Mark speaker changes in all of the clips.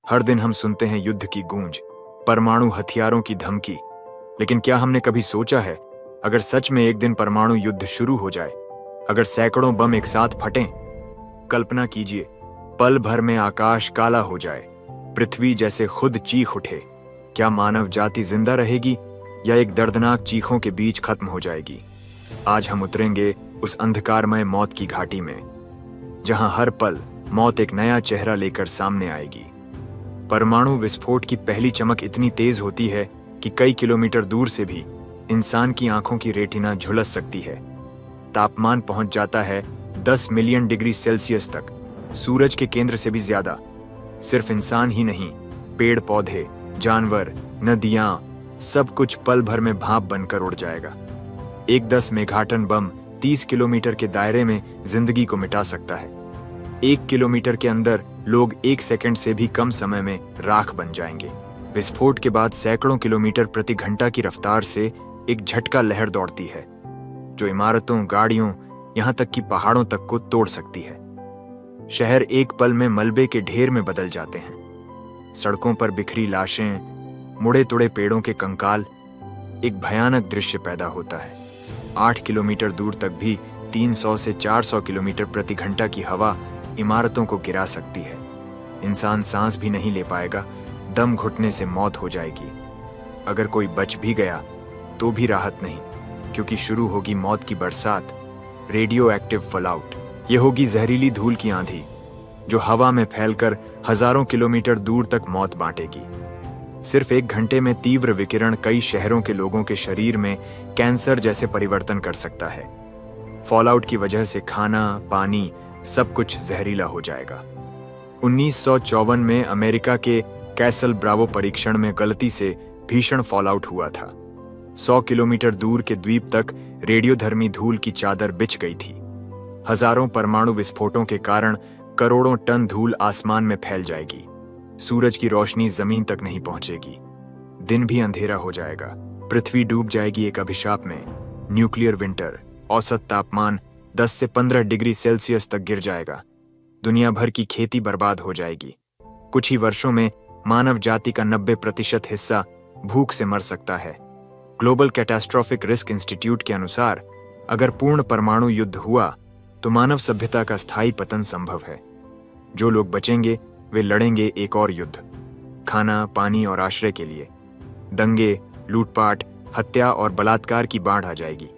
Speaker 1: हर दिन हम सुनते हैं युद्ध की गूंज, परमाणु हथियारों की धमकी, लेकिन क्या हमने कभी सोचा है अगर सच में एक दिन परमाणु युद्ध शुरू हो जाए, अगर सैकड़ों बम एक साथ फटें? कल्पना कीजिए, पल भर में आकाश काला हो जाए, पृथ्वी जैसे खुद चीख उठे। क्या मानव जाति जिंदा रहेगी या एक दर्दनाक चीखों के बीच खत्म हो जाएगी? आज हम उतरेंगे उस अंधकारमय मौत की घाटी में, जहां हर पल मौत एक नया चेहरा लेकर सामने आएगी। परमाणु विस्फोट की पहली चमक इतनी तेज होती है कि कई किलोमीटर दूर से भी इंसान की आंखों की रेटिना झुलस सकती है। तापमान पहुंच जाता है 10 मिलियन डिग्री सेल्सियस तक, सूरज के केंद्र से भी ज्यादा। सिर्फ इंसान ही नहीं, पेड़ पौधे, जानवर, नदियां, सब कुछ पल भर में भाप बनकर उड़ जाएगा। एक 10 मेगाटन बम 30 किलोमीटर के दायरे में जिंदगी को मिटा सकता है। 1 किलोमीटर के अंदर लोग 1 सेकंड से भी कम समय में राख बन जाएंगे। विस्फोट के बाद सैकड़ों किलोमीटर प्रति घंटा की रफ्तार से एक झटका लहर दौड़ती है, जो इमारतों, गाड़ियों, यहां तक कि पहाड़ों तक को तोड़ सकती है। शहर एक पल में मलबे के ढेर में बदल जाते हैं। सड़कों पर बिखरी लाशें, मुड़े तुड़े पेड़ों के कंकाल, एक भयानक दृश्य पैदा होता है। 8 किलोमीटर दूर तक भी 300 से 400 किलोमीटर प्रति घंटा की हवा इमारतों को गिरा सकती है। इंसान सांस भी नहीं ले पाएगा, दम घुटने से मौत हो जाएगी। अगर कोई बच भी गया तो भी राहत नहीं, क्योंकि शुरू होगी मौत की बरसात, रेडियो एक्टिव फॉलआउट। ये होगी जहरीली धूल की आंधी, जो हवा में फैलकर हजारों किलोमीटर दूर तक मौत बांटेगी। सिर्फ 1 घंटे में तीव्र विकिरण कई शहरों के लोगों के शरीर में कैंसर जैसे परिवर्तन कर सकता है। फॉलआउट की वजह से खाना, पानी, सब कुछ जहरीला हो जाएगा। 1954 में अमेरिका के कैसल ब्रावो परीक्षण में गलती से भीषण फॉलआउट हुआ था। 100 किलोमीटर दूर के द्वीप तक रेडियोधर्मी धूल की चादर बिछ गई थी। हजारों परमाणु विस्फोटों के कारण करोड़ों टन धूल आसमान में फैल जाएगी। सूरज की रोशनी जमीन तक नहीं पहुंचेगी। दिन भी अंधेरा हो जाएगा। पृथ्वी डूब जाएगी एक अभिशाप में, न्यूक्लियर विंटर। औसत तापमान 10 से 15 डिग्री सेल्सियस तक गिर जाएगा। दुनिया भर की खेती बर्बाद हो जाएगी। कुछ ही वर्षों में मानव जाति का 90% हिस्सा भूख से मर सकता है। ग्लोबल कैटास्ट्रोफिक रिस्क इंस्टीट्यूट के अनुसार अगर पूर्ण परमाणु युद्ध हुआ तो मानव सभ्यता का स्थायी पतन संभव है। जो लोग बचेंगे वे लड़ेंगे एक और युद्ध, खाना, पानी और आश्रय के लिए। दंगे, लूटपाट, हत्या और बलात्कार की बाढ़ आ जाएगी।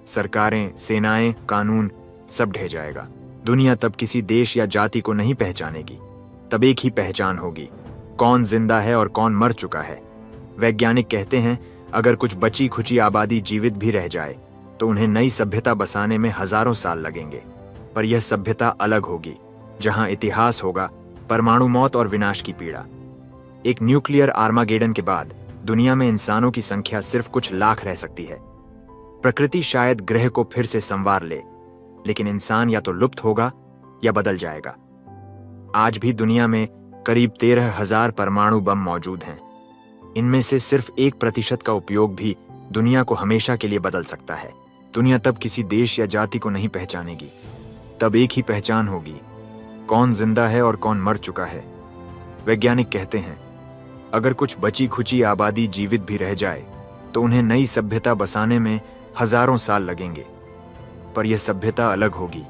Speaker 1: सरकारें, सेनाएं, कानून, सब ढह जाएगा। दुनिया तब किसी देश या जाति को नहीं पहचानेगी। तब एक ही पहचान होगी, कौन जिंदा है और कौन मर चुका है। वैज्ञानिक कहते हैं अगर कुछ बची खुची आबादी जीवित भी रह जाए तो उन्हें नई सभ्यता बसाने में हजारों साल लगेंगे। पर यह सभ्यता अलग होगी, जहां इतिहास होगा परमाणु मौत और विनाश की पीड़ा। एक न्यूक्लियर आर्मागेडन के बाद दुनिया में इंसानों की संख्या सिर्फ कुछ लाख रह सकती है। प्रकृति शायद ग्रह को फिर से संवार ले, लेकिन इंसान या तो लुप्त होगा या बदल जाएगा। आज भी दुनिया में करीब 13,000 परमाणु बम मौजूद हैं। इनमें से सिर्फ 1% का उपयोग भी दुनिया को हमेशा के लिए बदल सकता है। दुनिया तब किसी देश या जाति को नहीं पहचानेगी। तब एक ही पहचान होगी, कौन जिंदा है और कौन मर चुका है। वैज्ञानिक कहते हैं अगर कुछ बची खुची आबादी जीवित भी रह जाए तो उन्हें नई सभ्यता बसाने में हजारों साल लगेंगे। पर यह सभ्यता अलग होगी,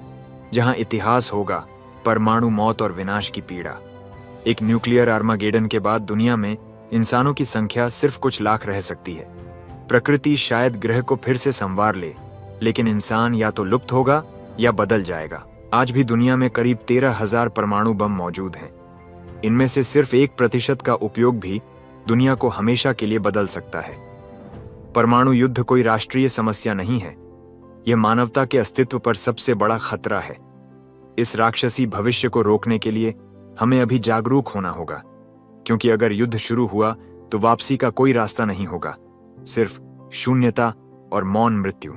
Speaker 1: जहां इतिहास होगा परमाणु मौत और विनाश की पीड़ा। एक न्यूक्लियर आर्मागेडन के बाद दुनिया में इंसानों की संख्या सिर्फ कुछ लाख रह सकती है। प्रकृति शायद ग्रह को फिर से संवार ले, लेकिन इंसान या तो लुप्त होगा या बदल जाएगा। आज भी दुनिया में करीब 13,000 परमाणु बम मौजूद हैं। इनमें से सिर्फ 1% का उपयोग भी दुनिया को हमेशा के लिए बदल सकता है। परमाणु युद्ध कोई राष्ट्रीय समस्या नहीं है, यह मानवता के अस्तित्व पर सबसे बड़ा खतरा है। इस राक्षसी भविष्य को रोकने के लिए हमें अभी जागरूक होना होगा, क्योंकि अगर युद्ध शुरू हुआ तो वापसी का कोई रास्ता नहीं होगा, सिर्फ शून्यता और मौन मृत्यु।